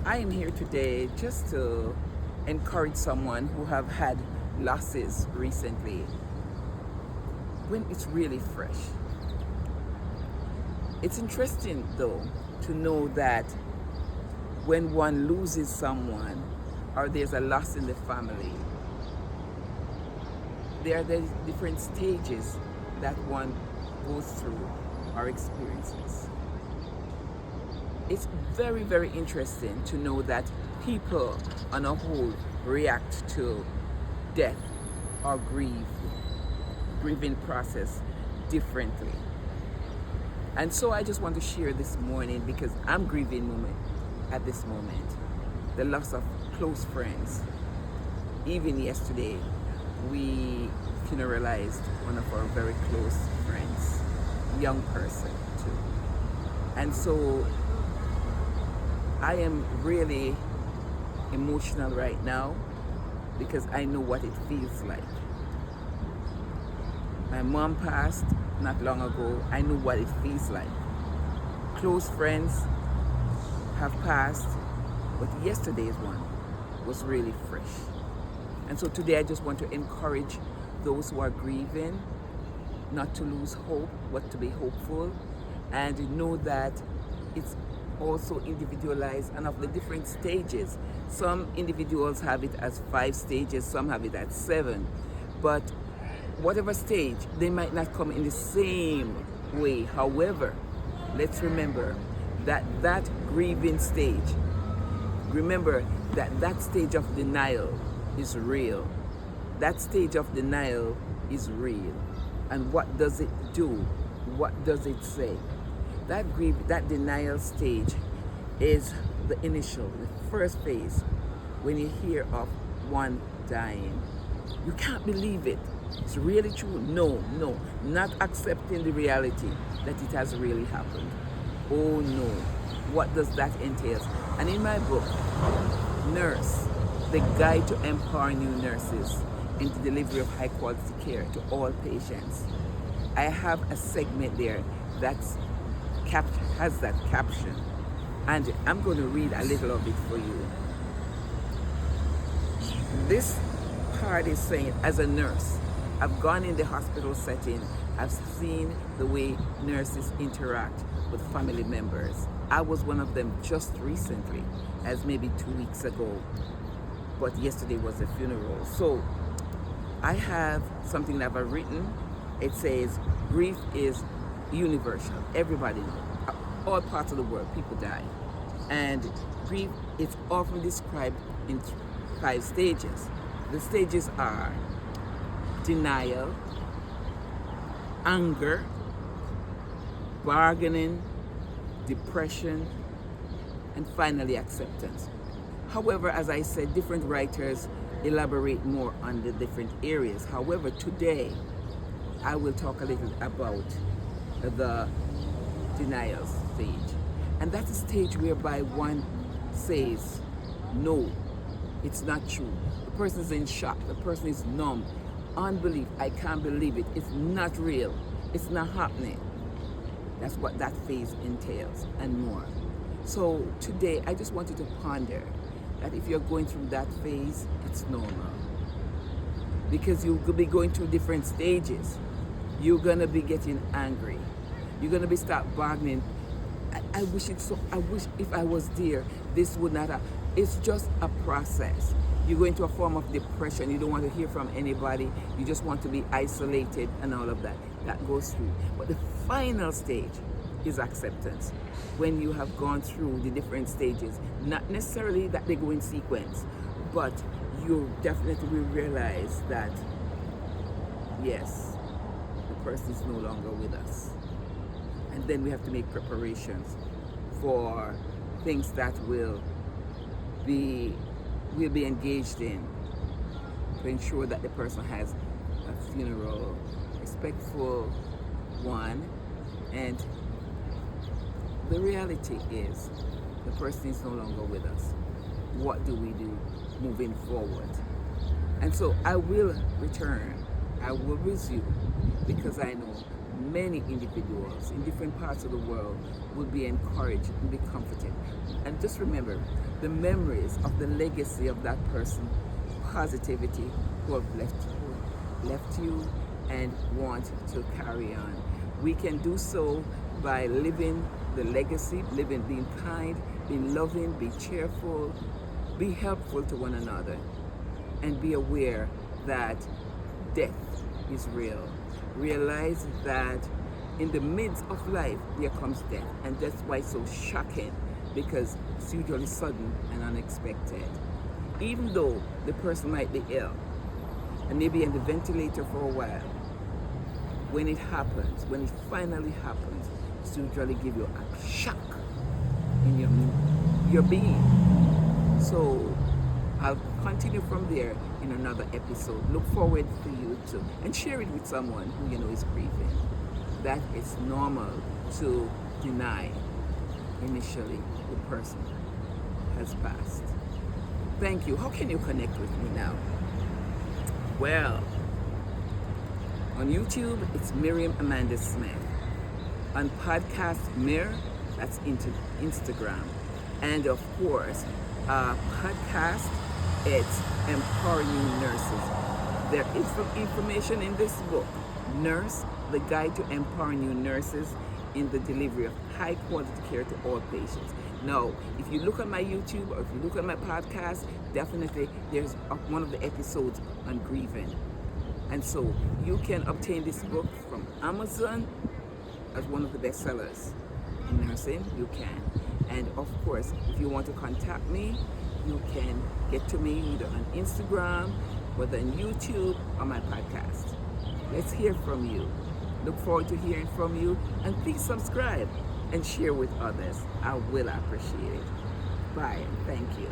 I am here today just to encourage someone who have had losses recently when it's really fresh. It's interesting though to know that when one loses someone or there's a loss in the family, there are the different stages that one goes through or experiences. It's very, very interesting to know that people on a whole react to death or grieving process differently. And so I just want to share this morning because I'm grieving at this moment. The loss of close friends. Even yesterday, we funeralized one of our very close friends, young person too. And so I am really emotional right now because I know what it feels like. My mom passed not long ago. I know what it feels like. Close friends have passed, but yesterday's one was really fresh. And so today I just want to encourage those who are grieving not to lose hope, but to be hopeful and know that it's also individualized and of the different stages. Some individuals have it as 5 stages, some have it at 7, but whatever stage, they might not come in the same way. However, let's remember that grieving stage, remember that stage of denial is real. That stage of denial is real. And what does it do? What does it say? That denial stage is the first phase when you hear of one dying. You can't believe it. It's really true. No, not accepting the reality that it has really happened. Oh no, what does that entail? And in my book, Nurse, the guide to empower new nurses in the delivery of high quality care to all patients, I have a segment there that has that caption, and I'm going to read a little of it for you. This part is saying, as a nurse, I've gone in the hospital setting, I've seen the way nurses interact with family members. I was one of them just recently, as maybe 2 weeks ago, but yesterday was a funeral. So I have something that I've written. It says, grief is universal. Everybody knows. All parts of the world, people die. And grief is often described in 5 stages. The stages are denial, anger, bargaining, depression, and finally acceptance. However, as I said, different writers elaborate more on the different areas. However, today I will talk a little about the denial stage. And that's a stage whereby one says, no, it's not true. The person is in shock. The person is numb. Unbelief. I can't believe it. It's not real. It's not happening. That's what that phase entails and more. So today I just want you to ponder that if you're going through that phase, it's normal. Because you could be going through different stages. You're gonna be getting angry. You're gonna be start bargaining. I wish if I was there, this would not have. It's just a process. You go into a form of depression. You don't want to hear from anybody. You just want to be isolated and all of that. That goes through. But the final stage is acceptance. When you have gone through the different stages, not necessarily that they go in sequence, but you definitely will realize that, yes, the person is no longer with us. And then we have to make preparations for things that we'll be engaged in to ensure that the person has a funeral, respectful one. And the reality is the person is no longer with us. What do we do moving forward? And so I will return, I will resume, because I know many individuals in different parts of the world will be encouraged and be comforted. And just remember the memories of the legacy of that person, positivity, who have left you and want to carry on. We can do so by living the legacy, being kind, being loving, be cheerful, be helpful to one another, and be aware that death is real. Realize that in the midst of life there comes death, and that's why it's so shocking, because it's usually sudden and unexpected. Even though the person might be ill and maybe in the ventilator for a while, when it happens, when it finally happens, it's usually give you a shock in your being. So I'll continue from there in another episode. Look forward for you to, and share it with someone who you know is grieving. That it's normal to deny initially the person has passed. Thank you. How can you connect with me now? Well, on YouTube, it's Miriam Amanda Smith. On podcast Mir, that's Instagram. And of course, podcast, it's Empowering You Nurses. There is some information in this book, Nurse, the Guide to Empowering You Nurses in the Delivery of High Quality Care to All Patients. Now, if you look at my YouTube or if you look at my podcast, definitely there's one of the episodes on grieving. And so you can obtain this book from Amazon as one of the bestsellers in nursing. You can. And of course, if you want to contact me, you can get to me either on Instagram, whether on YouTube or my podcast. Let's hear from you. Look forward to hearing from you, and please subscribe and share with others. I will appreciate it. Bye, and thank you.